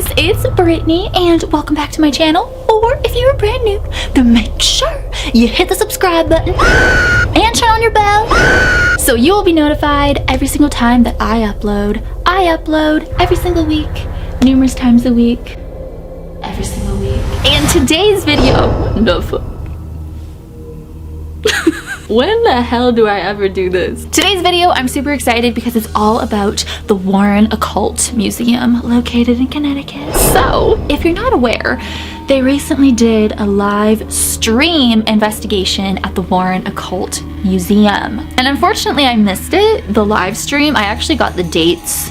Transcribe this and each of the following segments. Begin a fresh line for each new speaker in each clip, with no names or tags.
guys, it's Brittany and welcome back to my channel. Or if you're brand new, then make sure you hit the subscribe button and turn on your bell so you will be notified every single time that I upload. I upload every single week, numerous times a week, every single week. And today's video, when the hell do I ever do this? Today's video, I'm super excited because it's all about the Warren Occult Museum located in Connecticut. So, if you're not aware, they recently did a live stream investigation at the Warren Occult Museum. And unfortunately, I missed it, the live stream. I actually got the dates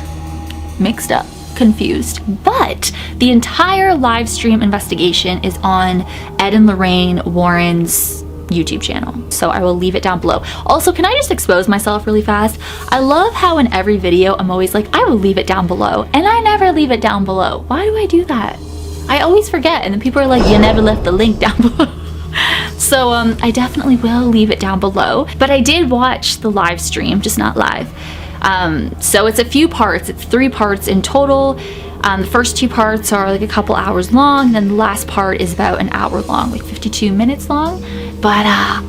mixed up, confused. But the entire live stream investigation is on Ed and Lorraine Warren's YouTube channel, so I will leave it down below. Also, can I just expose myself really fast? I love how in every video I'm always like, I will leave it down below, and I never leave it down below. Why do I do that? I always forget, and then people are like, you never left the link down below. So I definitely will leave it down below. But I did watch the live stream, just not live. So it's a few parts, it's 3 parts in total. The first 2 parts are like a couple hours long, and then the last part is about an hour long, like 52 minutes long. But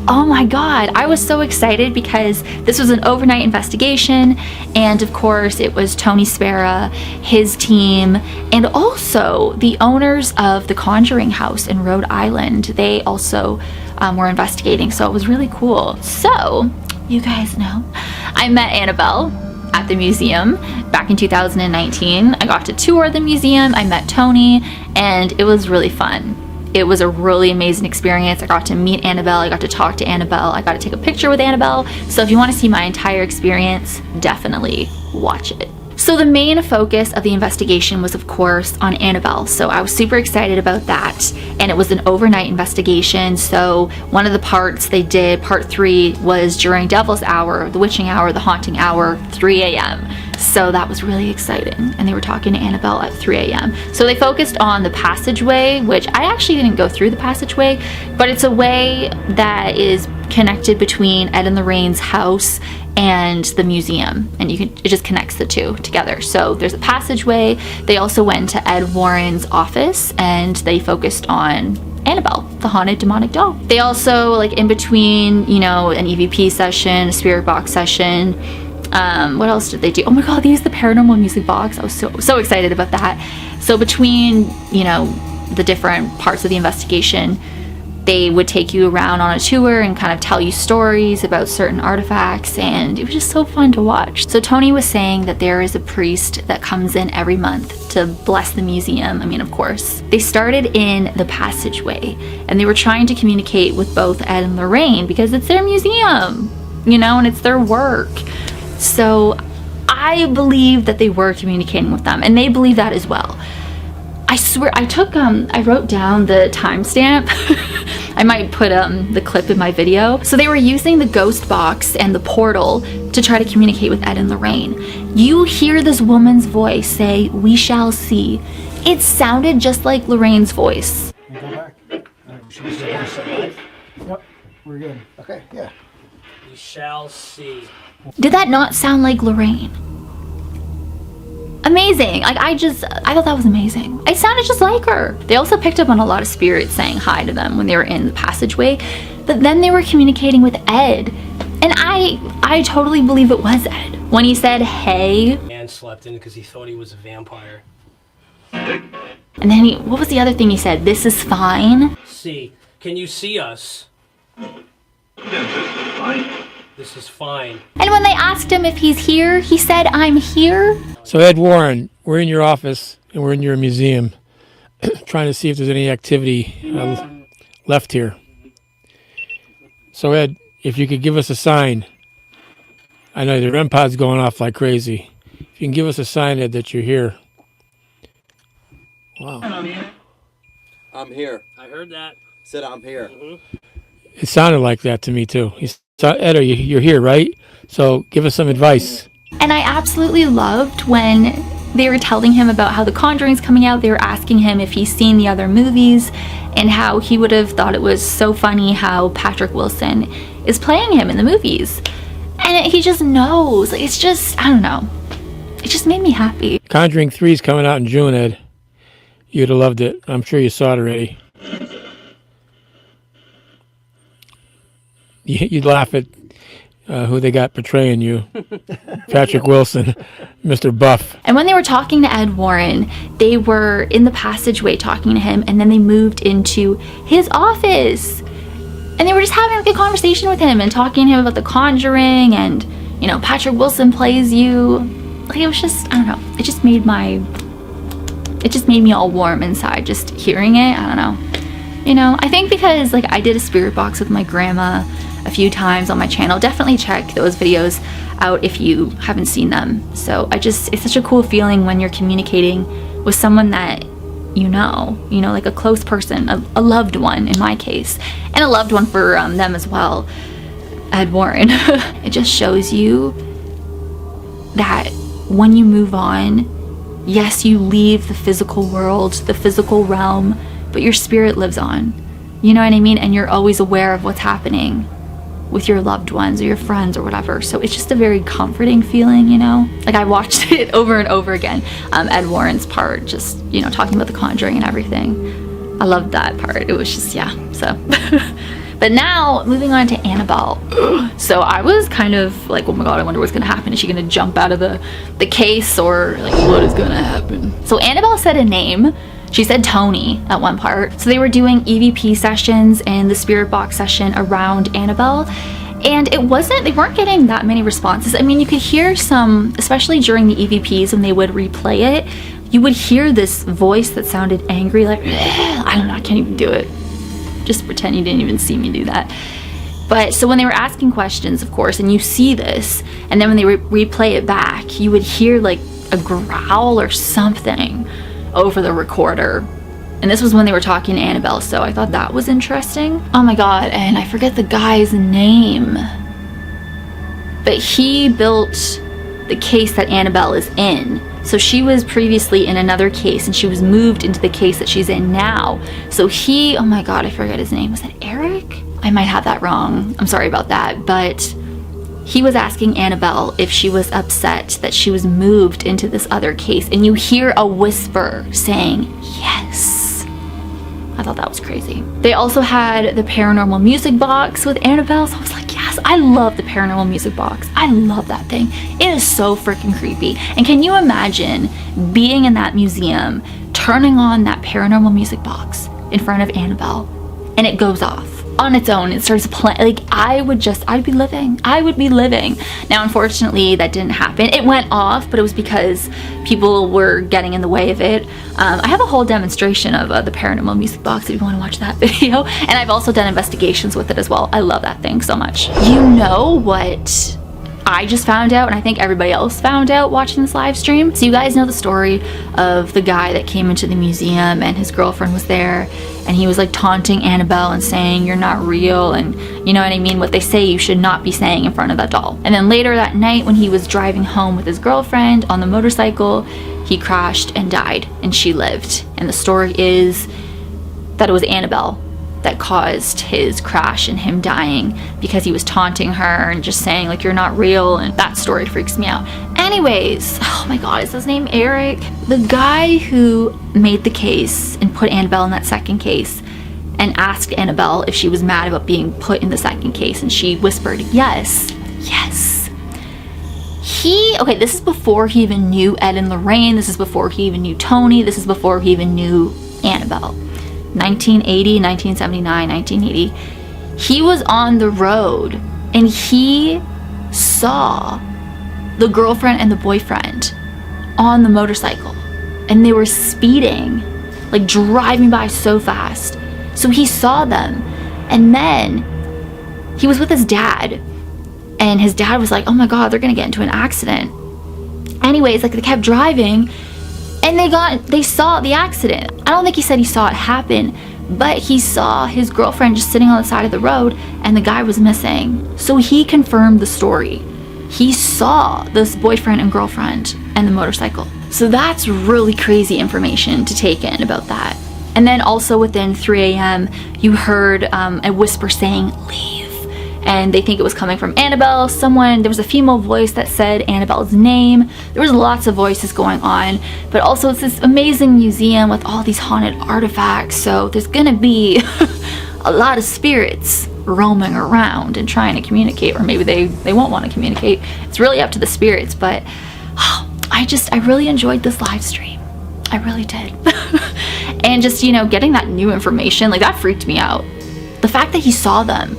oh my god, I was so excited because this was an overnight investigation, and of course it was Tony Spera, his team, and also the owners of the Conjuring House in Rhode Island. They also were investigating, so it was really cool. So, you guys know, I met Annabelle at the museum back in 2019. I got to tour the museum, I met Tony, and it was really fun. It was a really amazing experience. I got to meet Annabelle, I got to talk to Annabelle, I got to take a picture with Annabelle. So if you want to see my entire experience, definitely watch it. So the main focus of the investigation was of course on Annabelle. So I was super excited about that. And it was an overnight investigation. So one of the parts they did, part 3, was during Devil's Hour, the witching hour, the haunting hour, 3 a.m. So that was really exciting. And they were talking to Annabelle at 3 a.m. So they focused on the passageway, which I actually didn't go through the passageway, but it's a way that is connected between Ed and Lorraine's house and the museum, and it just connects the two together. So there's a passageway. They also went to Ed Warren's office and they focused on Annabelle, the haunted demonic doll. They also, like in between, you know, an EVP session, a spirit box session, what else did they do? Oh my god, they used the paranormal music box. I was so excited about that. So between, you know, the different parts of the investigation, they would take you around on a tour and kind of tell you stories about certain artifacts, and it was just so fun to watch. So Tony was saying that there is a priest that comes in every month to bless the museum. I mean, of course. They started in the passageway, and they were trying to communicate with both Ed and Lorraine because it's their museum, you know, and it's their work. So I believe that they were communicating with them, and they believe that as well. I swear, I wrote down the timestamp. I might put the clip in my video. So they were using the ghost box and the portal to try to communicate with Ed and Lorraine. You hear this woman's voice say, "We shall see." It sounded just like Lorraine's voice.
Go back. Should we say yep, we're good. Okay, yeah.
We shall see.
Did that not sound like Lorraine? Amazing. Like I thought that was amazing. It sounded just like her. They also picked up on a lot of spirits saying hi to them when they were in the passageway, but then they were communicating with Ed, and I totally believe it was Ed when he said hey.
Man slept in because he thought he was a vampire.
And then what was the other thing he said? This is fine.
See, can you see us? This is fine.
And when they asked him if he's here, he said, "I'm here."
So Ed Warren, we're in your office and we're in your museum trying to see if there's any activity left here. So Ed, if you could give us a sign. I know the REM pod's going off like crazy. If you can give us a sign, Ed, that you're here. Wow.
I'm here.
I heard that.
Said I'm here.
It sounded like that to me too. Ed, you're here, right? So give us some advice.
And I absolutely loved when they were telling him about how The Conjuring's coming out. They were asking him if he's seen the other movies and how he would have thought it was so funny how Patrick Wilson is playing him in the movies. And he just knows. It's just, I don't know. It just made me happy.
Conjuring 3 is coming out in June, Ed. You'd have loved it. I'm sure you saw it already. You'd laugh at who they got portraying you. Patrick Wilson, Mr. Buff.
And when they were talking to Ed Warren, they were in the passageway talking to him, and then they moved into his office. And they were just having like a conversation with him and talking to him about The Conjuring, and, you know, Patrick Wilson plays you. Like, it was just, I don't know, it just made me all warm inside just hearing it. I don't know. You know, I think because like I did a spirit box with my grandma a few times on my channel. Definitely check those videos out if you haven't seen them. So it's such a cool feeling when you're communicating with someone that you know, like a close person, a loved one in my case, and a loved one for them as well, Ed Warren. It just shows you that when you move on, yes, you leave the physical world, the physical realm, but your spirit lives on. You know what I mean? And you're always aware of what's happening with your loved ones or your friends or whatever. So it's just a very comforting feeling, you know? Like, I watched it over and over again. Ed Warren's part, just, you know, talking about The Conjuring and everything. I loved that part. It was just, yeah, so. But now, moving on to Annabelle. So I was kind of like, oh my god, I wonder what's gonna happen. Is she gonna jump out of the case, or like, what is gonna happen? So Annabelle said a name. She said Tony at one part. So they were doing EVP sessions and the spirit box session around Annabelle, and they weren't getting that many responses. I mean, you could hear some, especially during the EVPs when they would replay it, you would hear this voice that sounded angry, like, I don't know, I can't even do it. Just pretend you didn't even see me do that. But so when they were asking questions, of course, and you see this, and then when they replay it back, you would hear like a growl or something over the recorder. And this was when they were talking to Annabelle, so I thought that was interesting. Oh my god, and I forget the guy's name, but he built the case that Annabelle is in. So she was previously in another case, and she was moved into the case that she's in now. So he, oh my god, I forget his name. Was it Eric? I might have that wrong. I'm sorry about that. But he was asking Annabelle if she was upset that she was moved into this other case, and you hear a whisper saying, yes. I thought that was crazy. They also had the paranormal music box with Annabelle, so I was like, yes, I love the paranormal music box. I love that thing. It is so freaking creepy. And can you imagine being in that museum, turning on that paranormal music box in front of Annabelle, and it goes off on its own? It starts playing. Like, I'd be living. Now, unfortunately, that didn't happen. It went off, but it was because people were getting in the way of it. I have a whole demonstration of the paranormal music box if you want to watch that video, and I've also done investigations with it as well. I love that thing so much. You know what I just found out, and I think everybody else found out watching this live stream? So you guys know the story of the guy that came into the museum and his girlfriend was there, and he was like taunting Annabelle and saying, you're not real, and you know what I mean, what they say you should not be saying in front of that doll. And then later that night, when he was driving home with his girlfriend on the motorcycle, he crashed and died, and she lived. And the story is that it was Annabelle that caused his crash and him dying, because he was taunting her and just saying like, you're not real, and that story freaks me out. Anyways, oh my god, is his name Eric? The guy who made the case and put Annabelle in that second case and asked Annabelle if she was mad about being put in the second case, and she whispered, yes, yes. Okay, this is before he even knew Ed and Lorraine, this is before he even knew Tony, this is before he even knew Annabelle. 1980, 1979, 1980, he was on the road and he saw the girlfriend and the boyfriend on the motorcycle, and they were speeding, like driving by so fast. So he saw them, and then he was with his dad, and his dad was like, oh my god, they're gonna get into an accident. Anyways, like, they kept driving, and they saw the accident. I don't think he said he saw it happen, but he saw his girlfriend just sitting on the side of the road, and the guy was missing. So he confirmed the story. He saw this boyfriend and girlfriend and the motorcycle. So that's really crazy information to take in about that. And then also within 3 a.m., you heard a whisper saying, leave. and they think it was coming from Annabelle. There was a female voice that said Annabelle's name. There was lots of voices going on, but also it's this amazing museum with all these haunted artifacts, so there's gonna be a lot of spirits roaming around and trying to communicate, or maybe they won't want to communicate. It's really up to the spirits, but I really enjoyed this live stream. I really did. And just, you know, getting that new information, like, that freaked me out. The fact that he saw them,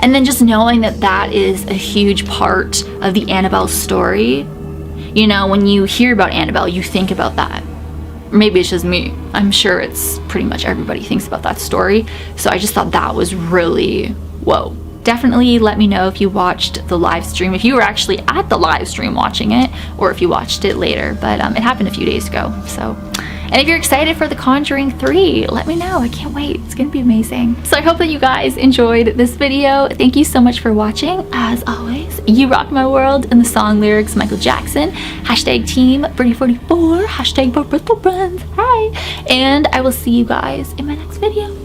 and then just knowing that that is a huge part of the Annabelle story. You know, when you hear about Annabelle, you think about that. Or maybe it's just me. I'm sure it's pretty much everybody thinks about that story. So I just thought that was really, whoa. Definitely let me know if you watched the live stream, if you were actually at the live stream watching it, or if you watched it later. But it happened a few days ago. So, and if you're excited for The Conjuring 3, let me know. I can't wait. It's gonna be amazing. So I hope that you guys enjoyed this video. Thank you so much for watching. As always, you rock my world, and the song lyrics, Michael Jackson. Hashtag team Birdie44. Hashtag Purple Friends. Hi. And I will see you guys in my next video.